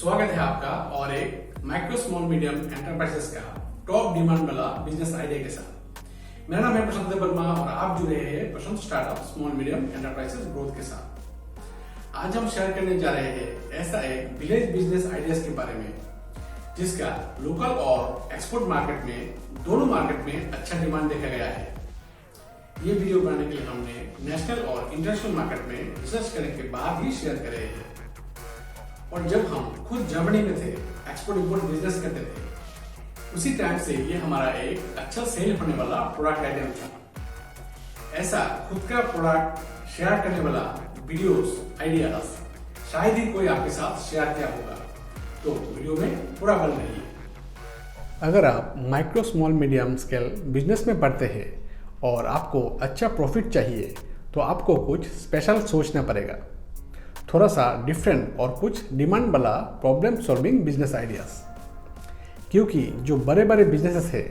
स्वागत है आपका और एक माइक्रो स्मॉल मीडियम एंटरप्राइजेस का टॉप डिमांड वाला बिजनेस आइडिया के साथ। मेरा नाम है प्रशांत वर्मा और आप जुड़े हैं Prashant startup small medium enterprises growth के साथ। आज हम शेयर करने जा रहे हैं ऐसा एक विलेज बिजनेस आइडियाज के बारे में जिसका लोकल और एक्सपोर्ट मार्केट में दोनों मार्केट में अच्छा डिमांड देखा गया है। ये वीडियो बनाने के लिए हमने नेशनल और इंटरनेशनल मार्केट में रिसर्च करने के बाद ही शेयर करे हैं। और जब हम खुद जर्मनी में थे, एक्सपोर्ट इंपोर्ट बिजनेस करते थे, उसी टाइम से ये हमारा एक अच्छा सेल होने वाला प्रोडक्ट आइटम था। ऐसा खुद का प्रोडक्ट शेयर करने वाला वीडियोस आइडियाज शायद ही कोई आपके साथ शेयर किया होगा, तो वीडियो में पूरा बन रही है। अगर आप micro small medium scale business में पढ़ते हैं और आपको अच्छा प्रॉफिट चाहिए तो आपको कुछ स्पेशल सोचना पड़ेगा, थोड़ा सा डिफरेंट और कुछ डिमांड वाला प्रॉब्लम सॉल्विंग बिजनेस आइडियाज। क्योंकि जो बड़े बड़े बिजनेसेस हैं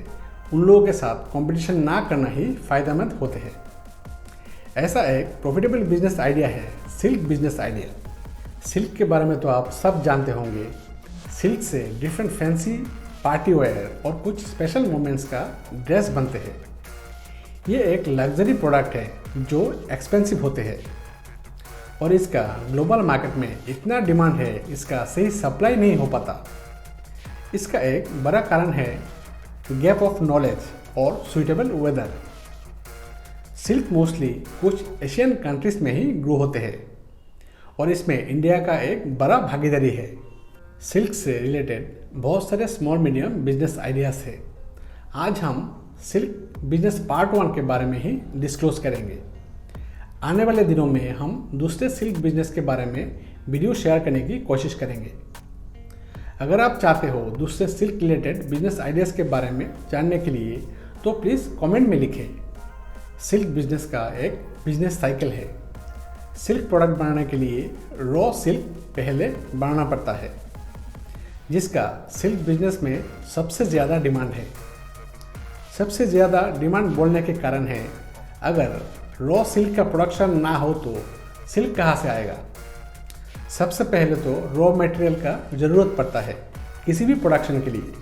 उन लोगों के साथ कंपटीशन ना करना ही फायदेमंद होते हैं। ऐसा एक प्रॉफिटेबल बिजनेस आइडिया है सिल्क बिजनेस आइडिया। सिल्क के बारे में तो आप सब जानते होंगे। सिल्क से डिफरेंट फैंसी पार्टी वेयर और कुछ स्पेशल मोमेंट्स का ड्रेस बनते हैं। ये एक लग्जरी प्रोडक्ट है जो एक्सपेंसिव होते हैं और इसका ग्लोबल मार्केट में इतना डिमांड है, इसका सही सप्लाई नहीं हो पाता। इसका एक बड़ा कारण है गैप ऑफ नॉलेज और सुइटेबल वेदर। सिल्क मोस्टली कुछ एशियन कंट्रीज में ही ग्रो होते हैं और इसमें इंडिया का एक बड़ा भागीदारी है। सिल्क से रिलेटेड बहुत सारे स्मॉल मीडियम बिजनेस आइडियाज है। आज हम सिल्क बिजनेस पार्ट 1 के बारे में ही डिस्क्लोज करेंगे। आने वाले दिनों में हम दूसरे सिल्क बिजनेस के बारे में वीडियो शेयर करने की कोशिश करेंगे। अगर आप चाहते हो दूसरे सिल्क रिलेटेड बिजनेस आइडियाज़ के बारे में जानने के लिए तो प्लीज़ कमेंट में लिखें। सिल्क बिजनेस का एक बिजनेस साइकिल है। सिल्क प्रोडक्ट बनाने के लिए रॉ सिल्क पहले बनाना पड़ता है, जिसका सिल्क बिजनेस में सबसे ज़्यादा डिमांड है। सबसे ज़्यादा डिमांड बोलने के कारण है, अगर रॉ सिल्क का प्रोडक्शन ना हो तो सिल्क कहाँ से आएगा। सबसे पहले तो रॉ मटेरियल का ज़रूरत पड़ता है किसी भी प्रोडक्शन के लिए।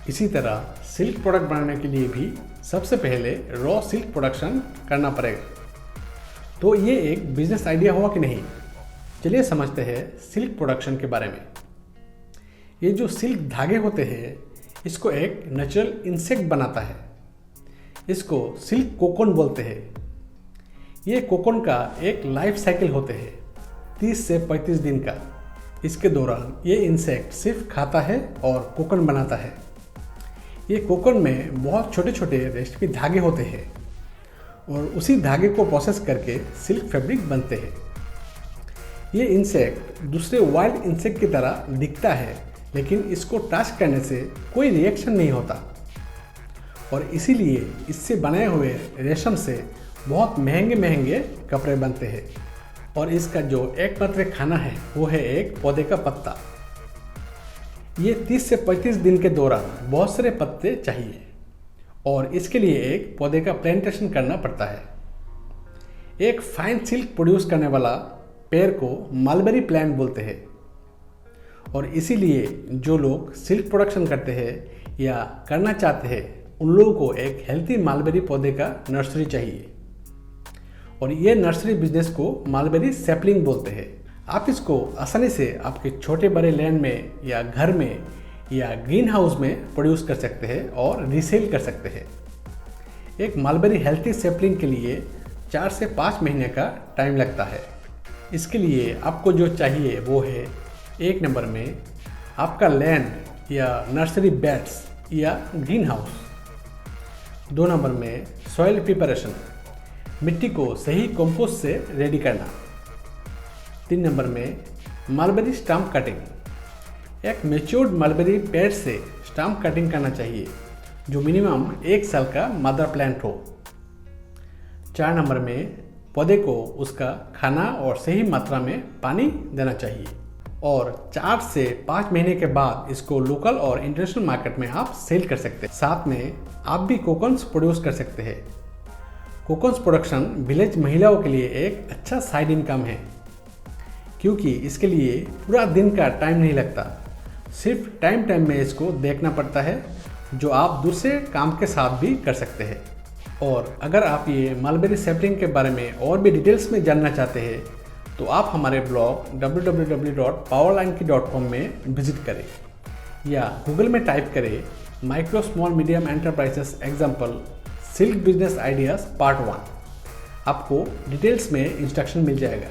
इसी तरह सिल्क प्रोडक्ट बनाने के लिए भी सबसे पहले रॉ सिल्क प्रोडक्शन करना पड़ेगा। तो ये एक बिजनेस आइडिया हुआ कि नहीं। चलिए समझते हैं सिल्क प्रोडक्शन के बारे में। ये जो सिल्क धागे होते हैं इसको एक नेचुरल इंसेक्ट बनाता है। इसको सिल्क कोकून बोलते हैं। ये कोकून का एक लाइफ साइकिल होते हैं 30 से 35 दिन का। इसके दौरान ये इंसेक्ट सिर्फ खाता है और कोकून बनाता है। ये कोकून में बहुत छोटे छोटे रेशमी धागे होते हैं और उसी धागे को प्रोसेस करके सिल्क फैब्रिक बनते हैं। ये इंसेक्ट दूसरे वाइल्ड इंसेक्ट की तरह दिखता है, लेकिन इसको टच करने से कोई रिएक्शन नहीं होता और इसीलिए इससे बनाए हुए रेशम से बहुत महंगे महंगे कपड़े बनते हैं। और इसका जो एकमात्र खाना है वो है एक पौधे का पत्ता। ये 30 से 35 दिन के दौरान बहुत सारे पत्ते चाहिए और इसके लिए एक पौधे का प्लांटेशन करना पड़ता है। एक फाइन सिल्क प्रोड्यूस करने वाला पेड़ को मलबेरी प्लांट बोलते हैं और इसीलिए जो लोग सिल्क प्रोडक्शन करते हैं या करना चाहते हैं उन लोगों को एक हेल्थी मलबेरी पौधे का नर्सरी चाहिए और ये नर्सरी बिजनेस को मलबेरी सैपलिंग बोलते हैं। आप इसको आसानी से आपके छोटे बड़े लैंड में या घर में या ग्रीन हाउस में प्रोड्यूस कर सकते हैं और रीसेल कर सकते हैं। एक मलबेरी हेल्थी सैपलिंग के लिए 4 से 5 महीने का टाइम लगता है। इसके लिए आपको जो चाहिए वो है, 1 नंबर में आपका लैंड या नर्सरी बेड्स या ग्रीन हाउस। 2 नंबर में सॉइल प्रिपरेशन, मिट्टी को सही कंपोस्ट से रेडी करना। 3 नंबर में मलबेरी स्टम्प कटिंग। एक मैच्योर्ड मलबेरी पेड़ से स्टम्प कटिंग करना चाहिए जो मिनिमम 1 साल का मदर प्लांट हो। 4 नंबर में पौधे को उसका खाना और सही मात्रा में पानी देना चाहिए और 4 से 5 महीने के बाद इसको लोकल और इंटरनेशनल मार्केट में आप सेल कर सकते हैं। साथ में आप भी कोकून्स प्रोड्यूस कर सकते हैं। कोकून्स प्रोडक्शन विलेज महिलाओं के लिए एक अच्छा साइड इनकम है, क्योंकि इसके लिए पूरा दिन का टाइम नहीं लगता। सिर्फ टाइम टाइम में इसको देखना पड़ता है, जो आप दूसरे काम के साथ भी कर सकते हैं। और अगर आप ये मलबेरी सैपलिंग के बारे में और भी डिटेल्स में जानना चाहते हैं तो आप हमारे ब्लॉग www.powerlinekey.com में विजिट करें या गूगल में टाइप करें micro small medium enterprises example silk business ideas part 1। आपको डिटेल्स में इंस्ट्रक्शन मिल जाएगा।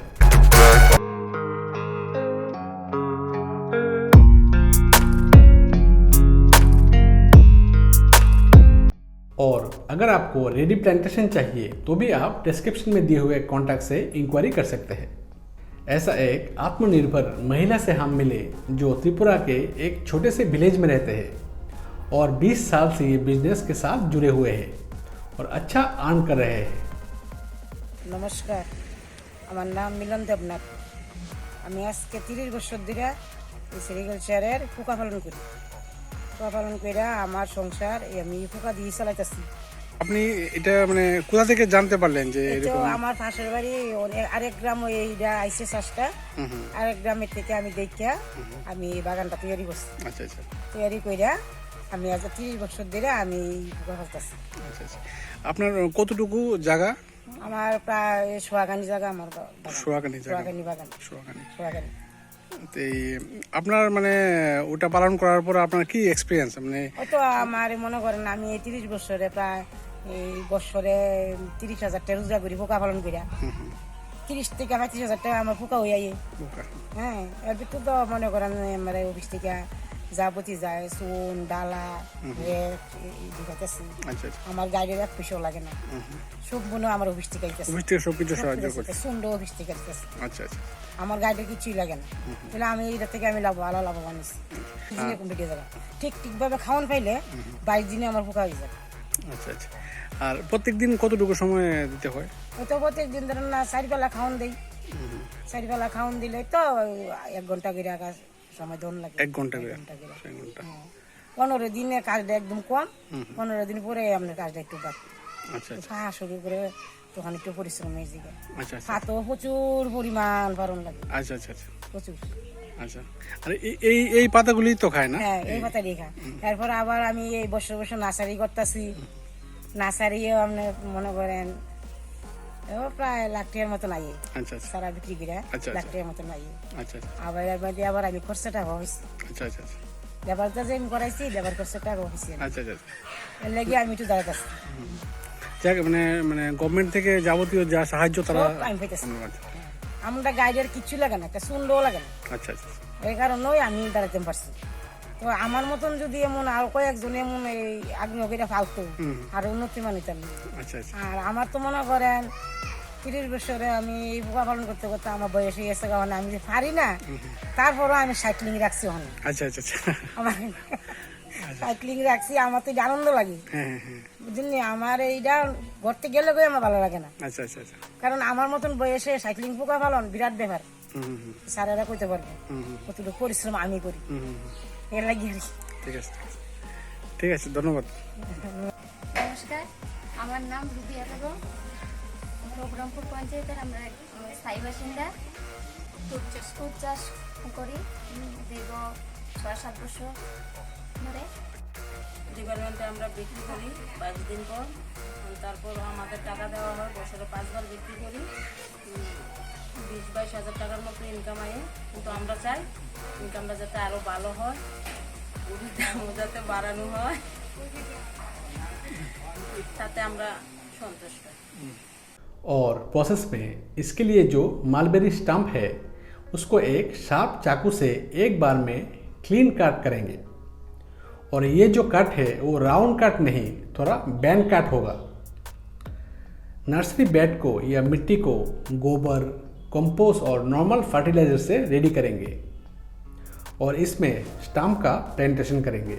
और अगर आपको रेडी प्लांटेशन चाहिए तो भी आप डिस्क्रिप्शन में दिए हुए कॉन्टैक्ट से इंक्वायरी कर सकते हैं। ऐसा एक आत्मनिर्भर महिला से हम मिले जो त्रिपुरा के एक छोटे से विलेज में रहते हैं और 20 साल से ये बिजनेस के साथ जुड़े हुए हैं और अच्छा अर्न कर रहे हैं। नमस्कार, আমার নাম মিলন দেবনাথ। আমি আজকে 30 বছর ধরে এই সেরিকালচারের পোকা পালন করি। পোকা পালন করে আমার সংসার আমি পোকা দিয়ে চালাইতেছি। আপনি এটা মানে কোথা থেকে জানতে পারলেন যে তো এরকম? আমার পাশের বাড়ি আরেক গ্রাম এইটা আইসে চাষটা, আরেক গ্রামের থেকে আমি দেখিয়া আমি বাগানটা তৈরি করছি। আচ্ছা আচ্ছা তৈরি কইরা আমি আজ 30 বছর ধরে আমি পোকা পালতেছি। আচ্ছা আচ্ছা। আপনার কতটুকু জায়গা? আমার প্রায় সোয়াগানি জায়গা, আমার বাগান। সোয়াগানি জায়গা? সোয়াগানি বাগান। সোয়াগানি। তো আপনার মানে ওটা পালন করার পর আপনার কি এক্সপিরিয়েন্স? মানে ওই তো আমার মনে করেন আমি এই 30 বছরে প্রায় এই বছরে 30,000 টাকা রোজগার করি পোকা পালন করিয়া। 30 থেকে 35,000 টাকা আমার পোকা হয়ে যায়। হ্যাঁ, এর ভিতর তো মনে করেন আমার অফিস থেকে যাবতীয় যায় চুন ডালা ঢুকাইতেছি। আচ্ছা আচ্ছা। আমার গাড়ির এক পয়সাও লাগে না, সব মনে আমার অফিস থেকে আইতেছে। অফিস থেকে সবকিছু সাহায্য করছে? চুনটা অফিস থেকে আইতেছে। আচ্ছা আচ্ছা। আমার গাড়িটা কিছুই লাগে না, তাহলে আমি এইটা থেকে আমি লাভবান হচ্ছি। দিনে কমপ্লিট হয়ে যাবে, ঠিকভাবে খাওয়ান পাইলে 22 দিনে আমার পোকা হয়ে যাবে। আচ্ছা আচ্ছা। আর প্রত্যেকদিন কতটুকু সময় দিতে হয়? ওই তো প্রত্যেকদিন ধরেন না 4 বেলা খাওয়ান দেই। 4 বেলা খাওয়ান দিলে তো 1 ঘন্টা করে আকাশ সময় ধন লাগে। 1 ঘন্টা করে? 1 ঘন্টা। 15 দিনে কাজটা একদম কম, 15 দিন পরে আপনার কাজটা একটু বাড়ে। আচ্ছা আচ্ছা। খাওয়া শুরু করে তখন একটু পরিশ্রম হয়ে যায়। আচ্ছা আচ্ছা। খাতো প্রচুর পরিমাণ বারণ লাগে। আচ্ছা আচ্ছা আচ্ছা। প্রচুর। আচ্ছা। আর এই এই পাতাগুলি তো খায় না? হ্যাঁ, এই পাতা দিয়ে খায়। তারপর আবার আমি এই বছর নার্সারি করতেছি। নার্সারিও আপনি মনে করেন প্রায় লাখ টাকার মতো নাই। আচ্ছা আচ্ছা। সারা বিক্রি করে লাখ টাকার মতো নাই। আচ্ছা আচ্ছা। আবার এর মধ্যে আবার আমি খরচাটা হয়েছি। আচ্ছা আচ্ছা আচ্ছা। লেবারটা যে আমি করাইছি, লেবার খরচাটা হয়েছি। আচ্ছা আচ্ছা। এর লাগে আমি একটু দাঁড়াতেছি। যাক, মানে মানে গভর্নমেন্ট থেকে যাবতীয় যা সাহায্য তারা আমি পাইতেছি। আমরা গাইডের কিচ্ছু লাগে না, একটা সুন্দর লাগে না। আচ্ছা আচ্ছা। এই কারণেই আমি দাঁড়াতে পারছি। তো আমার মতন যদি এমন আর কয়েকজন এমন এই আগ্রহ করে ফালতো আর উন্নতি মানিতাম। আচ্ছা আচ্ছা। আর আমার তো মনে করেন 30 বছরে আমি এই পোকা পালন করতে করতে আমার বয়স হয়ে গেছে, কারণ আমি যে পারি না, তারপরও আমি সাইক্লিং রাখছি ওখানে। আচ্ছা আচ্ছা আচ্ছা। আমার সাইক্লিং রাখছি, আমার তো এটা আনন্দ লাগে। হ্যাঁ হ্যাঁ। বুঝলি, আমার এইটা ঘরতে গেলে আমার ভালো লাগে না। আচ্ছা আচ্ছা আচ্ছা। কারণ আমার মতন বয়সে সাইক্লিং পোকা পালন বিরাট ব্যাপার। স্যারেরা কইতে পারবে কতটুকু পরিশ্রম আমি করি, এর লাগে। ঠিক আছে ঠিক আছে, ধন্যবাদ। নমস্কার, আমার নাম রুবিয়া বেগম। প্রোগ্রামপুর পঞ্চায়েতের আমরা স্থায়ী বাসিন্দা। তুর চাষ করি দীর্ঘ 6-7 বছর ধরে। ডিপার্টমেন্টে আমরা বিক্রি করি 22 দিন পর, তারপর আমাদের টাকা দেওয়া হয়, বছরে 5 বার বিক্রি করি। 20-22 হাজার টাকার মতো ইনকাম আয়। কিন্তু আমরা চাই ইনকামটা যাতে আরও ভালো হয়, গরুর দামও যাতে বাড়ানো হয়, তাতে আমরা সন্তুষ্ট। और प्रोसेस में इसके लिए जो मलबेरी स्टम्प है उसको एक शार्प चाकू से एक बार में क्लीन कट करेंगे। और ये जो कट है वो राउंड कट नहीं, थोड़ा बैंड कट होगा। नर्सरी बेड को या मिट्टी को गोबर, कंपोस्ट और नॉर्मल फर्टिलाइजर से रेडी करेंगे और इसमें स्टम्प का प्लांटेशन करेंगे।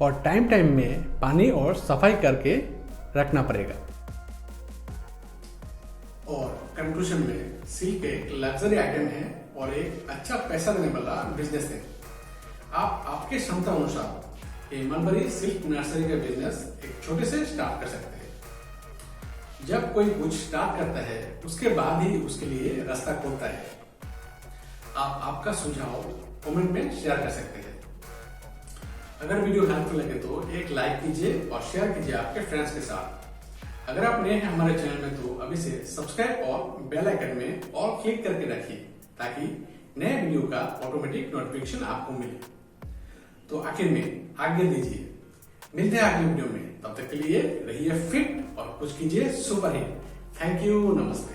और टाइम टाइम में पानी और सफाई करके रखना पड़ेगा। और कंक्लूजन में सिल्क एक लग्जरी आइटम है और एक अच्छा पैसा देने वाला बिजनेस है। आप आपके क्षमता अनुसार ये मलबेरी सिल्क नर्सरी का बिजनेस एक छोटे से स्टार्ट कर सकते हैं। जब कोई कुछ स्टार्ट करता है उसके बाद ही उसके लिए रास्ता खुलता है। आप आपका सुझाव कमेंट में शेयर कर सकते हैं। अगर वीडियो हेल्पफुल लगे तो एक लाइक कीजिए और शेयर कीजिए आपके फ्रेंड्स के साथ। अगर आप नए हैं हमारे चैनल में तो अभी से सब्सक्राइब और बेल आइकन में ऑल क्लिक करके रखिए ताकि नए वीडियो का ऑटोमेटिक नोटिफिकेशन आपको मिले। तो आखिर में आज्ञा दीजिए, मिलते हैं अगले वीडियो में। तब तक के लिए रहिए फिट और कुछ कीजिए सुपर हिट। थैंक यू, नमस्ते।